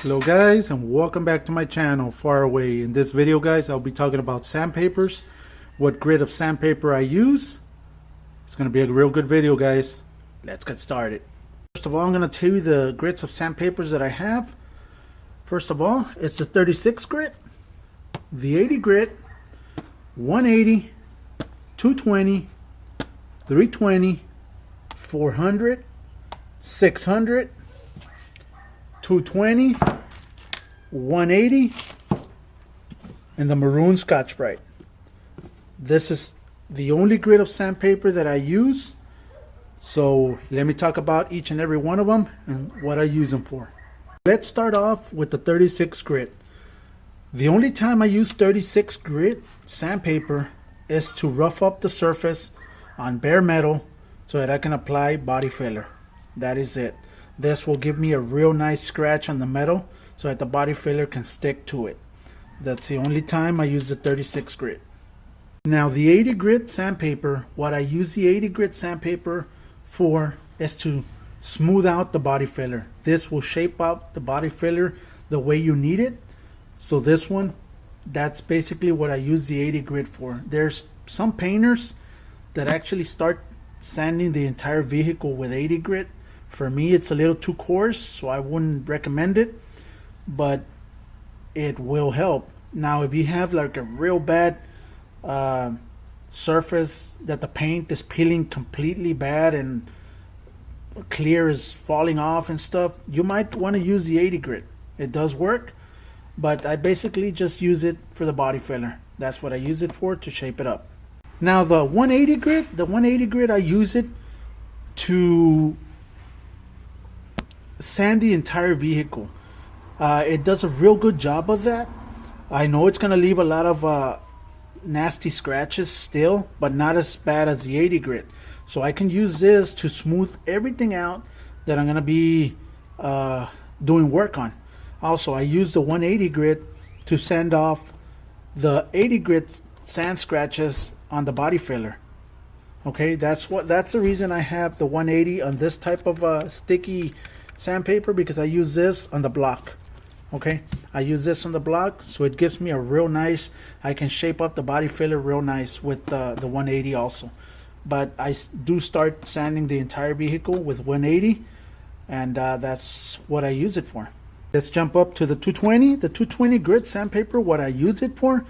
Hello guys, and welcome back to my channel, Far Away. In this video guys, I'll be talking about sandpapers, what grit of sandpaper I use. It's going to be a real good video guys. Let's get started. First of all, I'm going to tell you the grits of sandpapers that I have. First of all, it's the 36 grit, the 80 grit, 180, 220, 320, 400, 600, 220, 180, and the maroon Scotch Brite. This is the only grit of sandpaper that I use. So let me talk about each and every one of them and what I use them for. Let's start off with the 36 grit. The only time I use 36 grit sandpaper is to rough up the surface on bare metal so that I can apply body filler. That is it. This will give me a real nice scratch on the metal so that the body filler can stick to it. That's the only time I use the 36 grit. Now the 80 grit sandpaper, what I use the 80 grit sandpaper for is to smooth out the body filler. This will shape out the body filler the way you need it. So this one, that's basically what I use the 80 grit for. There's some painters that actually start sanding the entire vehicle with 80 grit. For me, it's a little too coarse, so I wouldn't recommend it, but it will help. Now, if you have like a real bad surface that the paint is peeling completely bad and clear is falling off and stuff, you might want to use the 80 grit. It does work, but I basically just use it for the body filler. That's what I use it for, to shape it up. Now, the 180 grit, I use it to sand the entire vehicle. It does a real good job of that. I know it's going to leave a lot of nasty scratches still, but not as bad as the 80 grit. So I can use this to smooth everything out that I'm going to be doing work on. Also, I use the 180 grit to sand off the 80 grit sand scratches on the body filler. Okay, that's the reason I have the 180 on this type of sticky sandpaper, because I use this on the block. Okay, I use this on the block, so it gives me a real nice, I can shape up the body filler real nice with the 180 also. But I do start sanding the entire vehicle with 180, and that's what I use it for. Let's jump up to the 220. The 220 grit sandpaper, what I use it for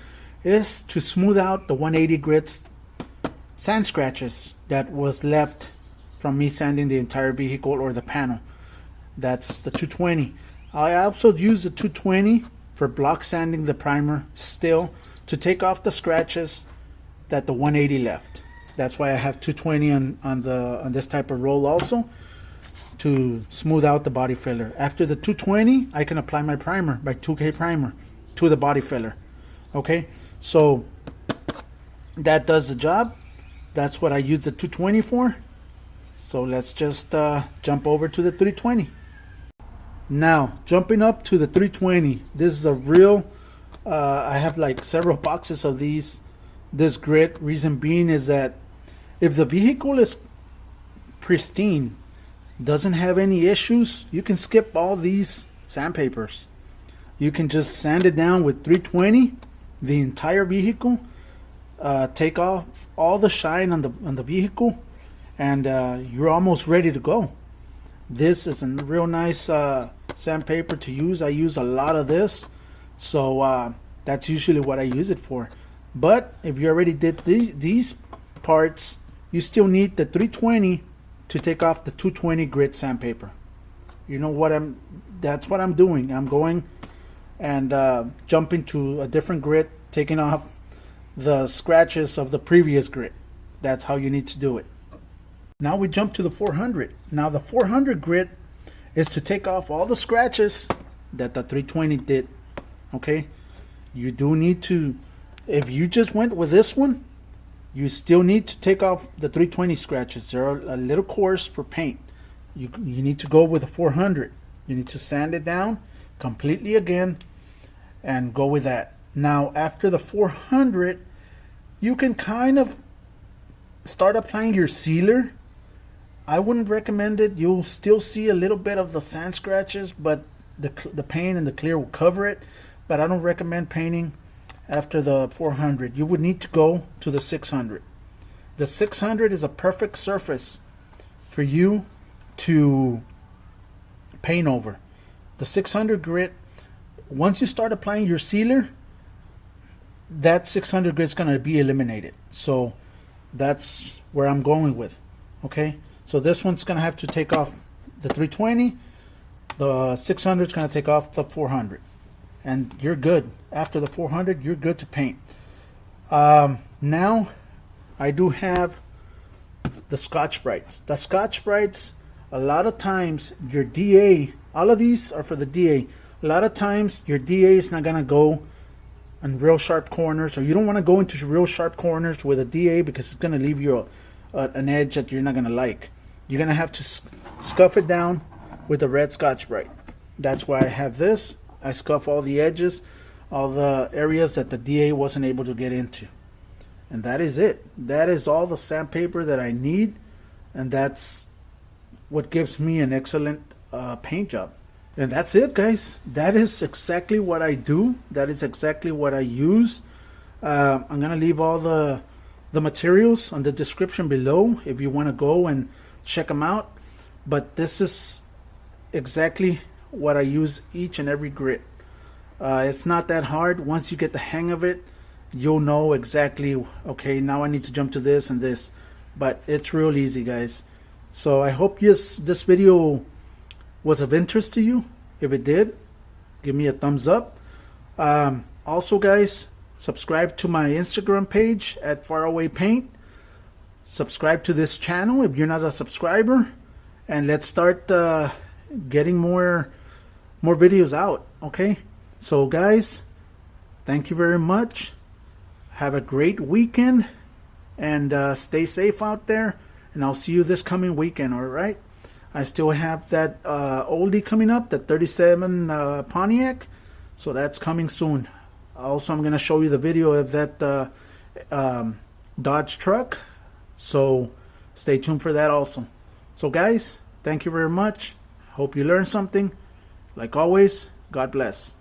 is to smooth out the 180 grit sand scratches that was left from me sanding the entire vehicle or the panel. That's the 220. I also use the 220 for block sanding the primer still, to take off the scratches that the 180 left. That's why I have 220 on this type of roll also, to smooth out the body filler. After the 220, I can apply my primer, my 2K primer, to the body filler. Okay, so that does the job. That's what I use the 220 for. So let's just jump over to the 320. Now, jumping up to the 320, this is a real, I have like several boxes of this grit. Reason being is that if the vehicle is pristine, doesn't have any issues, you can skip all these sandpapers. You can just sand it down with 320, the entire vehicle, take off all the shine on the vehicle, and you're almost ready to go. This is a real nice sandpaper to use. I use a lot of this, so that's usually what I use it for. But if you already did these parts, you still need the 320 to take off the 220 grit sandpaper. You know what that's what I'm doing. I'm going and jumping to a different grit, taking off the scratches of the previous grit. That's how you need to do it. Now we jump to the 400. Now the 400 grit is to take off all the scratches that the 320 did. Okay, you do need to, if you just went with this one, you still need to take off the 320 scratches. They're a little coarse for paint. You need to go with a 400. You need to sand it down completely again and go with that. Now after the 400, you can kind of start applying your sealer. I wouldn't recommend it. You'll still see a little bit of the sand scratches, but the paint and the clear will cover it, but I don't recommend painting after the 400. You would need to go to the 600. The 600 is a perfect surface for you to paint over. The 600 grit, once you start applying your sealer, that 600 grit is going to be eliminated. So that's where I'm going with. Okay, so this one's going to have to take off the 320. The 600 is going to take off the 400. And you're good. After the 400, you're good to paint. Now, I do have the Scotch Brites. The Scotch Brites, a lot of times, your DA, all of these are for the DA. A lot of times, your DA is not going to go on real sharp corners, or you don't want to go into real sharp corners with a DA because it's going to leave you an edge that you're not going to like. You're going to have to scuff it down with the red Scotch Brite. That's why I have this. I scuff all the edges, all the areas that the DA wasn't able to get into. And that is it. That is all the sandpaper that I need. And that's what gives me an excellent paint job. And that's it, guys. That is exactly what I do. That is exactly what I use. I'm going to leave all the materials on the description below if you want to go and check them out. But this is exactly what I use each and every grit. It's not that hard. Once you get the hang of it, you'll know exactly, okay, now I need to jump to this and this. But it's real easy, guys. So I hope this video was of interest to you. If it did, give me a thumbs up. Also, guys, subscribe to my Instagram page at Faraway Paint. Subscribe to this channel if you're not a subscriber. And let's start getting more videos out. Okay, so guys, thank you very much. Have a great weekend, and stay safe out there, and I'll see you this coming weekend. All right, I still have that oldie coming up, the 37 Pontiac, so that's coming soon. Also, I'm going to show you the video of that Dodge truck, so stay tuned for that also. So guys, thank you very much. Hope you learned something. Like always, God bless.